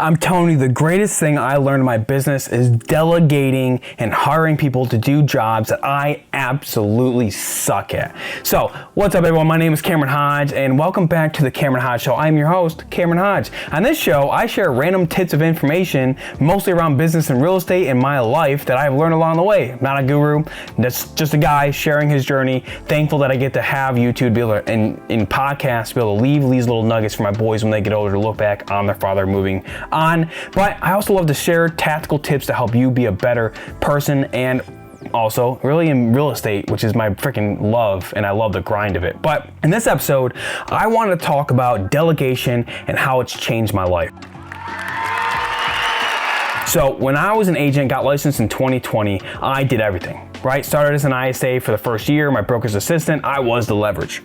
I'm telling you, the greatest thing I learned in my business is delegating and hiring people to do jobs that I absolutely suck at. So, what's up everyone? My name is Cameron Hodge and welcome back to the Cameron Hodge Show. I'm your host, Cameron Hodge. On this show, I share random tidbits of information, mostly around business and real estate and my life that I've learned along the way. I'm not a guru, that's just a guy sharing his journey. Thankful that I get to have YouTube to be able to, in podcasts, be able to leave these little nuggets for my boys when they get older to look back on their father moving on. But I also love to share tactical tips to help you be a better person and also really in real estate, which is my freaking love, and I love the grind of it. But in this episode, I want to talk about delegation and how it's changed my life. So when I was an agent, got licensed in 2020, I did everything, right? Started as an ISA for the first year, my broker's assistant, I was the leverage.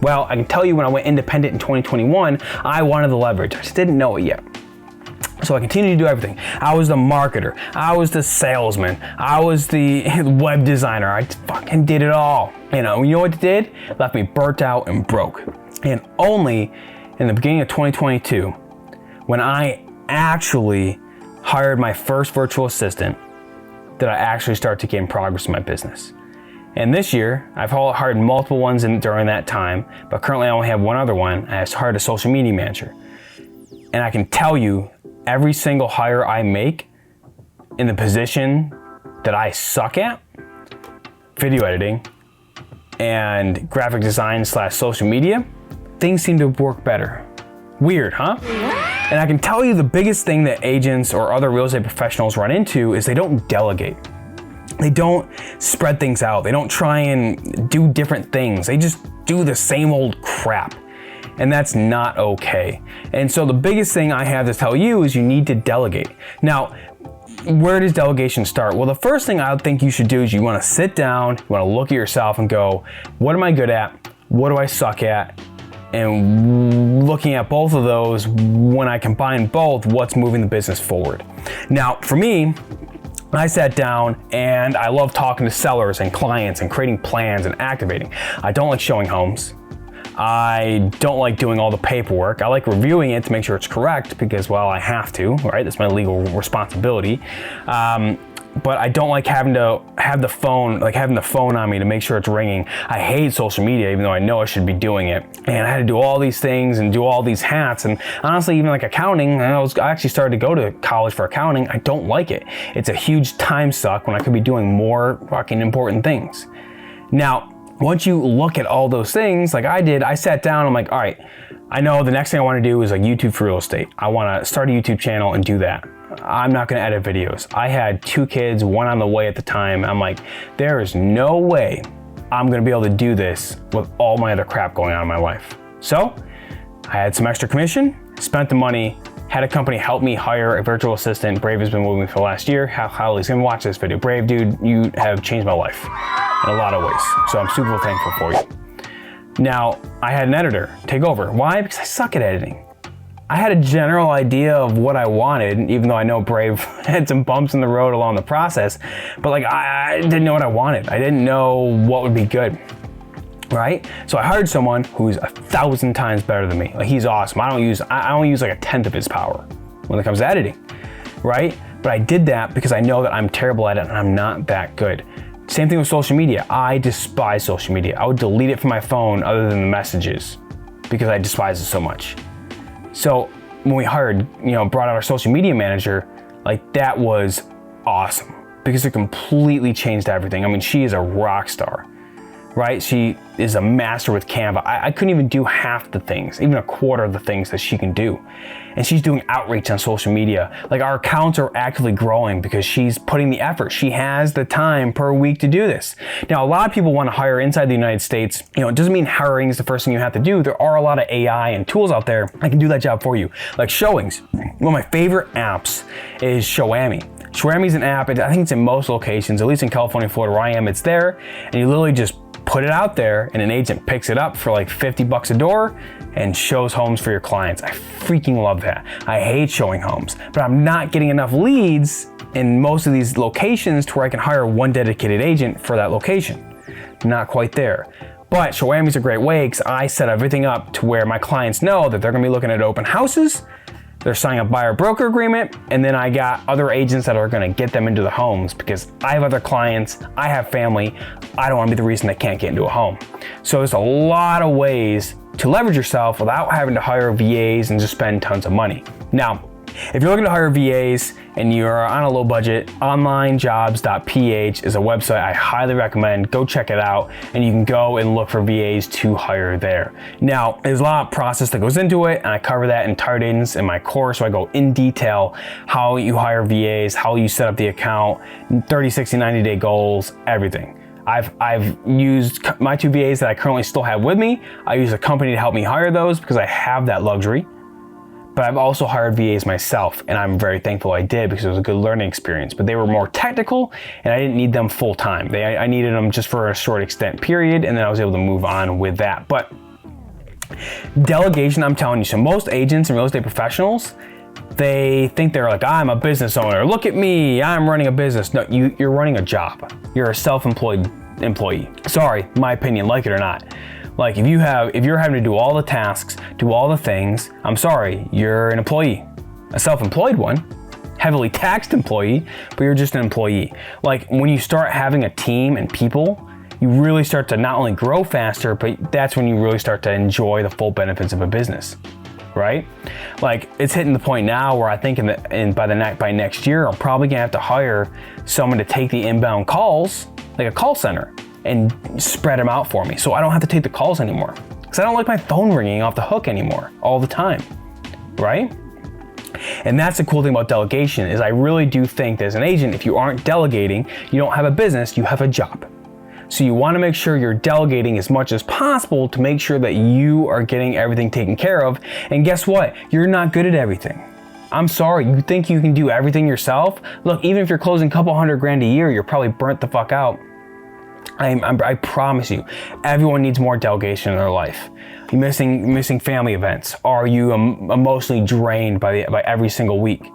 Well, I can tell you when I went independent in 2021, I wanted the leverage. I just didn't know it yet. So I continued to do everything. I was the marketer. I was the salesman. I was the web designer. I fucking did it all. You know what it did? It left me burnt out and broke. And only in the beginning of 2022, when I actually hired my first virtual assistant, did I actually start to gain progress in my business. And this year, I've hired multiple ones during that time, but currently I only have one other one. I hired a social media manager. And I can tell you, every single hire I make in the position that I suck at, video editing and graphic design / social media, things seem to work better. Weird, huh? And I can tell you the biggest thing that agents or other real estate professionals run into is they don't delegate. They don't spread things out. They don't try and do different things. They just do the same old crap. And that's not okay. And so the biggest thing I have to tell you is you need to delegate. Now, where does delegation start? Well, the first thing I would think you should do is you want to sit down, you want to look at yourself and go, what am I good at? What do I suck at? And looking at both of those, when I combine both, what's moving the business forward? Now, for me, I sat down and I love talking to sellers and clients and creating plans and activating. I don't like showing homes. I don't like doing all the paperwork. I like reviewing it to make sure it's correct because, well, I have to, right? That's my legal responsibility. But I don't like having to have the phone on me to make sure it's ringing. I hate social media, even though I know I should be doing it. And I had to do all these things and do all these hats. And honestly, even like accounting, I actually started to go to college for accounting. I don't like it. It's a huge time suck when I could be doing more fucking important things. Now, once you look at all those things, like I did, I sat down, I'm like, all right, I know the next thing I want to do is like YouTube for real estate. I want to start a YouTube channel and do that. I'm not going to edit videos. I had 2 kids, one on the way at the time. I'm like, there is no way I'm going to be able to do this with all my other crap going on in my life. So I had some extra commission, spent the money, had a company help me hire a virtual assistant. Brave has been with me for the last year. He's gonna watch this video. Brave, dude, you have changed my life in a lot of ways. So I'm super thankful for you. Now, I had an editor take over. Why? Because I suck at editing. I had a general idea of what I wanted, even though I know Brave had some bumps in the road along the process, but like I didn't know what I wanted. I didn't know what would be good. Right? So I hired someone who's 1,000 times better than me. Like he's awesome. I only use like 1/10 of his power when it comes to editing, right? But I did that because I know that I'm terrible at it and I'm not that good. Same thing with social media. I despise social media. I would delete it from my phone other than the messages because I despise it so much. So when we brought out our social media manager, like that was awesome because it completely changed everything. I mean, she is a rock star. Right? She is a master with Canva. I couldn't even do half the things, even 1/4 of the things that she can do. And she's doing outreach on social media. Like our accounts are actively growing because she's putting the effort. She has the time per week to do this. Now, a lot of people want to hire inside the United States. It doesn't mean hiring is the first thing you have to do. There are a lot of AI and tools out there that can do that job for you. Like showings. One of my favorite apps is Showami. Showami is an app, I think it's in most locations, at least in California, Florida, where I am, it's there. And you literally just put it out there and an agent picks it up for like $50 a door and shows homes for your clients. I freaking love that. I hate showing homes, but I'm not getting enough leads in most of these locations to where I can hire one dedicated agent for that location. Not quite there. But Showami's a great way because I set everything up to where my clients know that they're gonna be looking at open houses, they're signing a buyer broker agreement, and then I got other agents that are gonna get them into the homes because I have other clients, I have family, I don't wanna be the reason they can't get into a home. So there's a lot of ways to leverage yourself without having to hire VAs and just spend tons of money. Now, if you're looking to hire VAs and you're on a low budget, onlinejobs.ph is a website I highly recommend. Go check it out, and you can go and look for VAs to hire there. Now, there's a lot of process that goes into it, and I cover that in Tired Agents in my course, so I go in detail how you hire VAs, how you set up the account, 30, 60, 90-day goals, everything. I've used my 2 VAs that I currently still have with me. I use a company to help me hire those because I have that luxury. But I've also hired VAs myself, and I'm very thankful I did because it was a good learning experience. But they were more technical, and I didn't need them full time. I needed them just for a short extent period, and then I was able to move on with that. But delegation, I'm telling you, so most agents and real estate professionals, they think they're like, I'm a business owner. Look at me, I'm running a business. No, you're running a job. You're a self-employed employee. Sorry, my opinion, like it or not. Like if you're having to do all the tasks, do all the things, I'm sorry, you're an employee. A self-employed one, heavily taxed employee, but you're just an employee. Like when you start having a team and people, you really start to not only grow faster, but that's when you really start to enjoy the full benefits of a business, right? Like it's hitting the point now where I think by next year, I'm probably gonna have to hire someone to take the inbound calls, like a call center, and spread them out for me so I don't have to take the calls anymore. Because I don't like my phone ringing off the hook anymore all the time, right? And that's the cool thing about delegation is I really do think that as an agent, if you aren't delegating, you don't have a business, you have a job. So you want to make sure you're delegating as much as possible to make sure that you are getting everything taken care of. And guess what? You're not good at everything. I'm sorry, you think you can do everything yourself? Look, even if you're closing a couple $100,000 a year, you're probably burnt the fuck out. I promise you, everyone needs more delegation in their life. You're missing family events. Are you emotionally drained by every single week?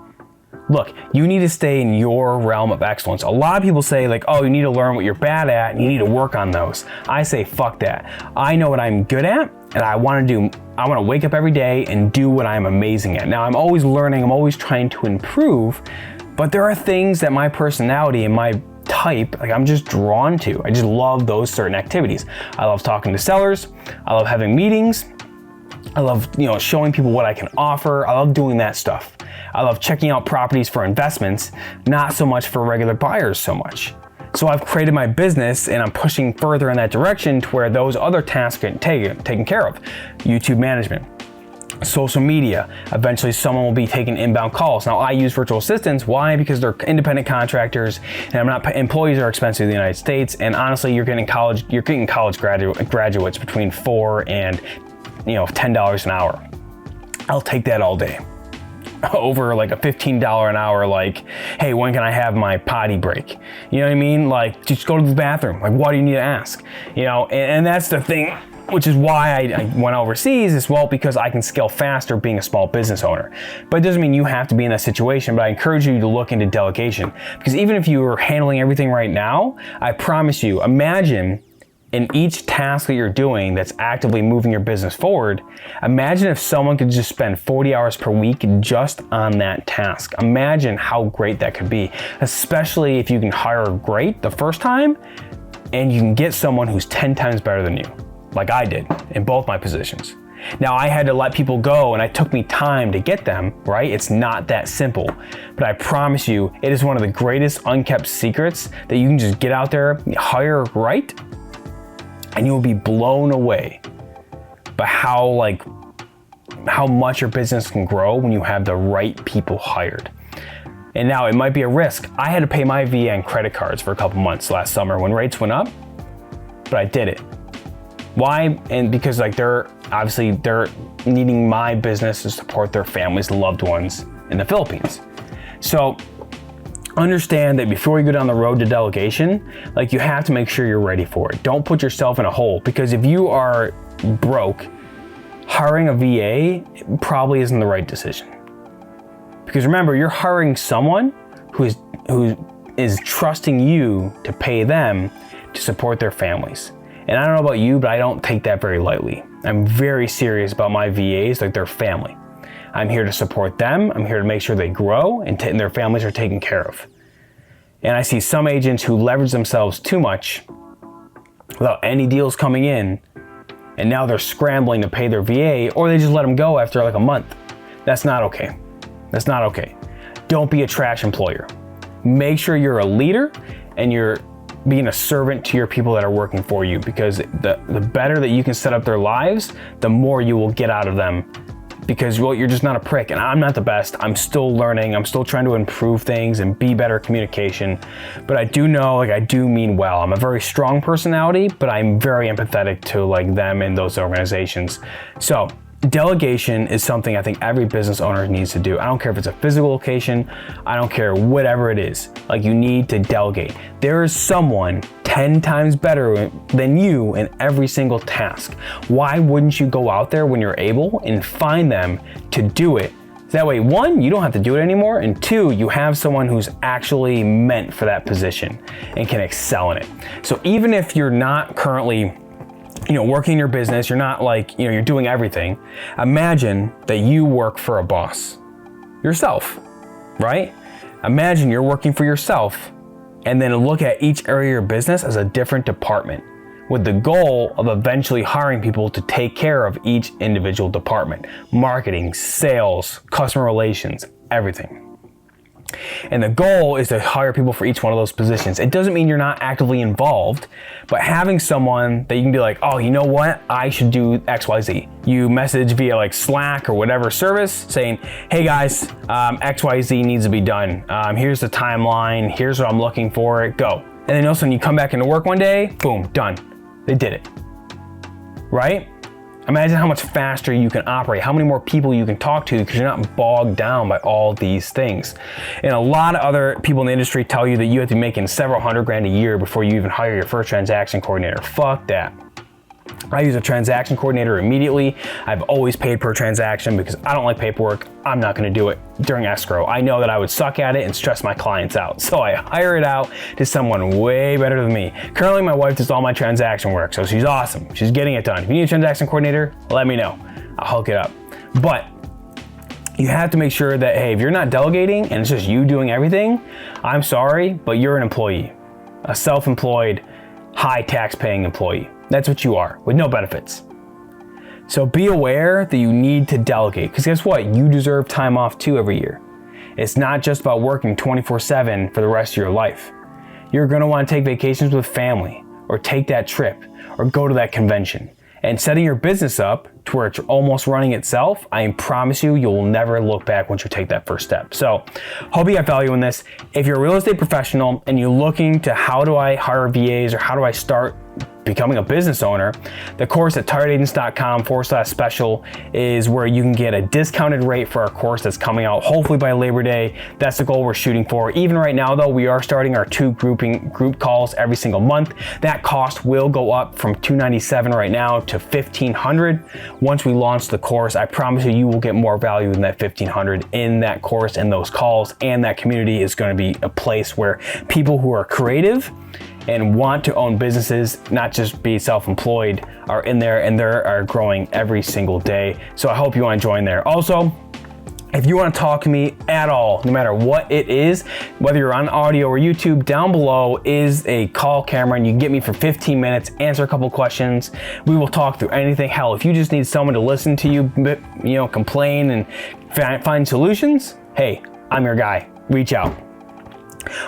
Look, you need to stay in your realm of excellence. A lot of people say like, oh, you need to learn what you're bad at and you need to work on those. I say, fuck that. I know what I'm good at and I want to wake up every day and do what I'm amazing at. Now I'm always learning, I'm always trying to improve, but there are things that my personality and my type, like I'm just drawn to. I just love those certain activities. I love talking to sellers. I love having meetings. I love, showing people what I can offer. I love doing that stuff. I love checking out properties for investments, not so much for regular buyers so much. So I've created my business and I'm pushing further in that direction to where those other tasks get taken care of. YouTube management, social media. Eventually someone will be taking inbound calls. Now I use virtual assistants. Why? Because they're independent contractors and employees are expensive in the United States. And honestly, you're getting college graduates between $4 and $10 an hour. I'll take that all day. Over like a $15 an hour, like, hey, when can I have my potty break? You know what I mean? Like, just go to the bathroom. Like, why do you need to ask? And that's the thing, which is why I went overseas as well, because I can scale faster being a small business owner. But it doesn't mean you have to be in that situation, but I encourage you to look into delegation. Because even if you are handling everything right now, I promise you, imagine in each task that you're doing that's actively moving your business forward, imagine if someone could just spend 40 hours per week just on that task. Imagine how great that could be, especially if you can hire great the first time and you can get someone who's 10 times better than you, like I did in both my positions. Now I had to let people go and it took me time to get them, right? It's not that simple, but I promise you, it is one of the greatest unkept secrets that you can just get out there, hire right, and you'll be blown away by how much your business can grow when you have the right people hired. And now it might be a risk. I had to pay my VA and credit cards for a couple months last summer when rates went up, but I did it. Why? And because they're needing my business to support their families and loved ones in the Philippines. So understand that before you go down the road to delegation, you have to make sure you're ready for it. Don't put yourself in a hole, because if you are broke, hiring a VA probably isn't the right decision. Because remember, you're hiring someone who is trusting you to pay them to support their families. And I don't know about you, but I don't take that very lightly. I'm very serious about my VAs like they're family. I'm here to support them. I'm here to make sure they grow and their families are taken care of. And I see some agents who leverage themselves too much without any deals coming in, and now they're scrambling to pay their VA, or they just let them go after like a month. That's not okay. That's not okay. Don't be a trash employer. Make sure you're a leader and you're being a servant to your people that are working for you, because the better that you can set up their lives, the more you will get out of them, because well, you're just not a prick. And I'm not the best. I'm still learning. I'm still trying to improve things and be better communication. But I do know, like, I do mean well. I'm a very strong personality, but I'm very empathetic to like them and those organizations. So delegation is something I think every business owner needs to do. I don't care if it's a physical location. I don't care whatever it is. Like, you need to delegate. There is someone 10 times better than you in every single task. Why wouldn't you go out there when you're able and find them to do it? That way, one, you don't have to do it anymore, and two, you have someone who's actually meant for that position and can excel in it. So even if you're not currently working your business, you're not like, you're doing everything. Imagine that you work for a boss, yourself, right? Imagine you're working for yourself, and then look at each area of your business as a different department, with the goal of eventually hiring people to take care of each individual department: marketing, sales, customer relations, everything. And the goal is to hire people for each one of those positions. It doesn't mean you're not actively involved, but having someone that you can be like, oh, you know what? I should do XYZ. You message via like Slack or whatever service saying, hey guys, XYZ needs to be done. Here's the timeline. Here's what I'm looking for. Go. And then all of a sudden you come back into work one day, boom, done. They did it, right? Imagine how much faster you can operate, how many more people you can talk to, because you're not bogged down by all these things. And a lot of other people in the industry tell you that you have to be making several $100,000 a year before you even hire your first transaction coordinator. Fuck that. I use a transaction coordinator immediately. I've always paid per transaction because I don't like paperwork. I'm not going to do it during escrow. I know that I would suck at it and stress my clients out. So I hire it out to someone way better than me. Currently, my wife does all my transaction work, so she's awesome. She's getting it done. If you need a transaction coordinator, let me know. I'll hook it up. But you have to make sure that, hey, if you're not delegating and it's just you doing everything, I'm sorry, but you're an employee, a self-employed, high tax paying employee. That's what you are, with no benefits. So be aware that you need to delegate, because guess what? You deserve time off too every year. It's not just about working 24/7 for the rest of your life. You're gonna want to take vacations with family, or take that trip, or go to that convention. And setting your business up to where it's almost running itself, I promise you, you'll never look back once you take that first step. So hope you got value in this. If you're a real estate professional and you're looking to how do I hire VAs or how do I start becoming a business owner, the course at tiredagents.com/special is where you can get a discounted rate for our course that's coming out hopefully by Labor Day. That's the goal we're shooting for. Even right now though, we are starting our 2 group calls every single month. That cost will go up from $297 right now to $1,500. Once we launch the course, I promise you will get more value than that $1,500 in that course and those calls, and that community is going to be a place where people who are creative and want to own businesses, not just be self-employed, are in there, and they are growing every single day. So I hope you want to join there. Also, if you want to talk to me at all, no matter what it is, whether you're on audio or YouTube, down below is a call camera, and you can get me for 15 minutes, answer a couple questions. We will talk through anything. Hell, if you just need someone to listen to you, complain and find solutions, hey, I'm your guy. Reach out.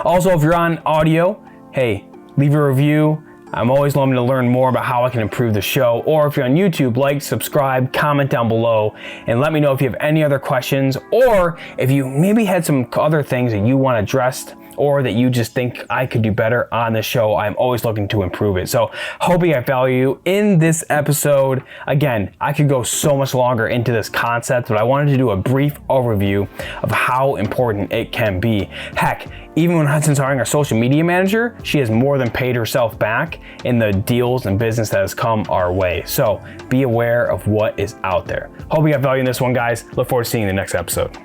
Also, if you're on audio, hey, leave a review. I'm always loving to learn more about how I can improve the show. Or if you're on YouTube, like, subscribe, comment down below, and let me know if you have any other questions, or if you maybe had some other things that you want addressed, or that you just think I could do better on the show. I'm always looking to improve it. So hope you got value in this episode. Again, I could go so much longer into this concept, but I wanted to do a brief overview of how important it can be. Heck, even when Hudson's hiring our social media manager, she has more than paid herself back in the deals and business that has come our way. So be aware of what is out there. Hope you got value in this one, guys. Look forward to seeing you in the next episode.